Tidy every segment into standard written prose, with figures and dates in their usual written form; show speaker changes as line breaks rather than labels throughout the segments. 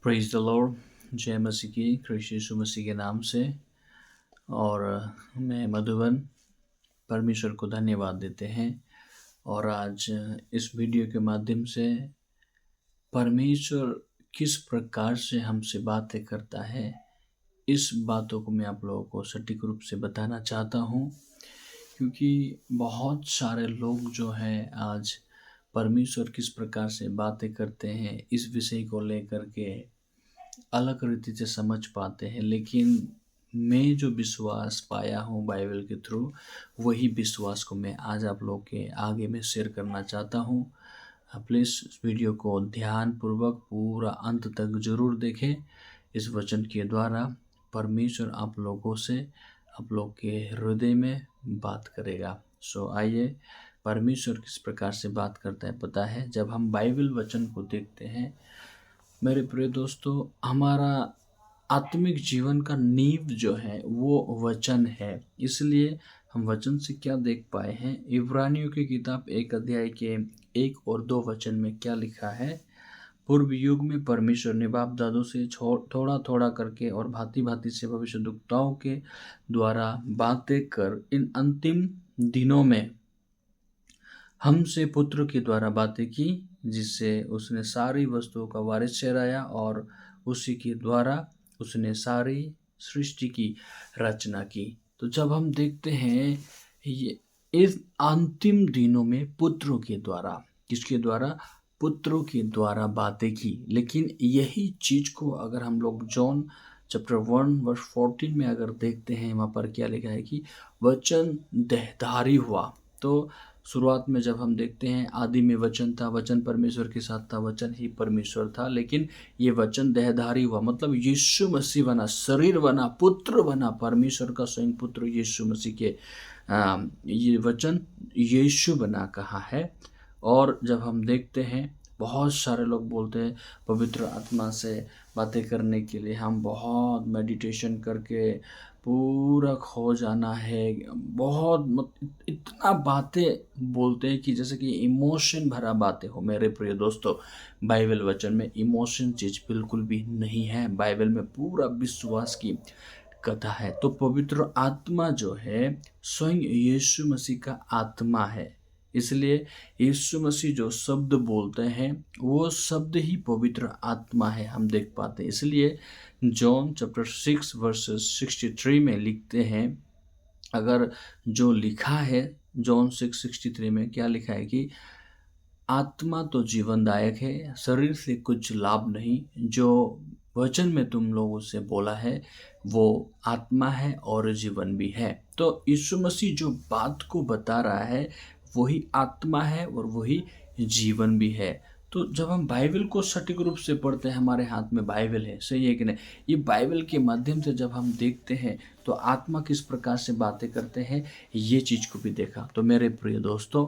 Praise the Lord. जय मसीह की, कृष्ण यीशु मसीह के नाम से। और मैं मधुबन परमेश्वर को धन्यवाद देते हैं। और आज इस वीडियो के माध्यम से परमेश्वर किस प्रकार से हमसे बातें करता है, इस बातों को मैं आप लोगों को सटीक रूप से बताना चाहता हूँ। क्योंकि बहुत सारे लोग जो हैं आज परमेश्वर किस प्रकार से बातें करते हैं, इस विषय को लेकर के अलग रीति से समझ पाते हैं। लेकिन मैं जो विश्वास पाया हूँ बाइबल के थ्रू, वही विश्वास को मैं आज आप लोग के आगे में शेयर करना चाहता हूँ। प्लीज़ इस वीडियो को ध्यानपूर्वक पूरा अंत तक जरूर देखें। इस वचन के द्वारा परमेश्वर आप लोगों से, आप लोग के हृदय में बात करेगा। सो आइए, परमेश्वर किस प्रकार से बात करता है पता है। जब हम बाइबल वचन को देखते हैं मेरे प्रिय दोस्तों, हमारा आत्मिक जीवन का नींव जो है वो वचन है। इसलिए हम वचन से क्या देख पाए हैं, इब्रानियों की किताब 1 अध्याय के 1 और 2 वचन में क्या लिखा है। पूर्व युग में परमेश्वर ने बाप दादों से थोड़ा थोड़ा करके और भांति भांति से भविष्यद्वक्ताओं के द्वारा बातें कर इन अंतिम दिनों में हमसे पुत्र के द्वारा बातें की, जिससे उसने सारी वस्तुओं का वारिस ठहराया और उसी के द्वारा उसने सारी सृष्टि की रचना की। तो जब हम देखते हैं ये इस अंतिम दिनों में पुत्रों के द्वारा, किसके द्वारा? पुत्रों के द्वारा बातें की। लेकिन यही चीज को अगर हम लोग जॉन चैप्टर 1 वर्स 14 में अगर देखते हैं, वहाँ पर क्या लिखा है कि वचन देहधारी हुआ। तो शुरुआत में जब हम देखते हैं, आदि में वचन था, वचन परमेश्वर के साथ था, वचन ही परमेश्वर था। लेकिन ये वचन देहधारी हुआ, मतलब यीशु मसीह बना, शरीर बना, पुत्र बना, परमेश्वर का स्वयं पुत्र यीशु मसीह के ये वचन यीशु बना कहा है। और जब हम देखते हैं, बहुत सारे लोग बोलते हैं पवित्र आत्मा से बातें करने के लिए हम बहुत मेडिटेशन करके पूरा खो जाना है। बहुत इतना बातें बोलते हैं कि जैसे कि इमोशन भरा बातें हो। मेरे प्रिय दोस्तों, बाइबल वचन में इमोशन चीज बिल्कुल भी नहीं है। बाइबल में पूरा विश्वास की कथा है। तो पवित्र आत्मा जो है स्वयं यीशु मसीह का आत्मा है। इसलिए यीशु मसीह जो शब्द बोलते हैं वो शब्द ही पवित्र आत्मा है, हम देख पाते हैं। इसलिए जॉन चैप्टर 6 वर्सेस 63 में लिखते हैं, अगर जो लिखा है जॉन 6:63 में क्या लिखा है कि आत्मा तो जीवनदायक है, शरीर से कुछ लाभ नहीं। जो वचन में तुम लोगों से बोला है वो आत्मा है और जीवन भी है। तो यीशु मसीह जो बात को बता रहा है वही आत्मा है और वही जीवन भी है। तो जब हम बाइबल को सटीक रूप से पढ़ते हैं, हमारे हाथ में बाइबल है, सही है कि नहीं? ये बाइबल के माध्यम से जब हम देखते हैं तो आत्मा किस प्रकार से बातें करते हैं, ये चीज को भी देखा। तो मेरे प्रिय दोस्तों,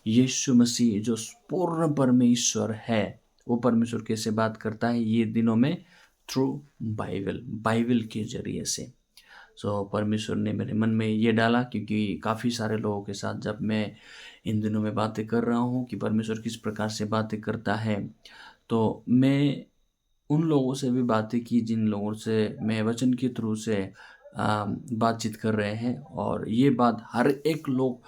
यीशु मसीह जो पूर्ण परमेश्वर है, वो परमेश्वर कैसे बात करता है ये दिनों में? थ्रू बाइबल के जरिए से। सो परमेश्वर ने मेरे मन में ये डाला, क्योंकि काफ़ी सारे लोगों के साथ जब मैं इन दिनों में बातें कर रहा हूँ कि परमेश्वर किस प्रकार से बातें करता है, तो मैं उन लोगों से भी बातें की जिन लोगों से मैं वचन के थ्रू से बातचीत कर रहे हैं। और ये बात हर एक लोग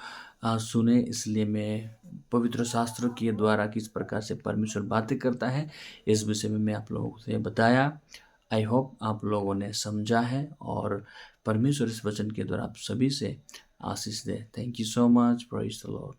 सुने, इसलिए मैं पवित्र शास्त्र के द्वारा किस प्रकार से परमेश्वर बातें करता है इस विषय में मैं आप लोगों से बताया। आई होप आप लोगों ने समझा है और परमेश्वर इस वचन के द्वारा आप सभी से आशीष दे। Thank you so much. Praise the Lord.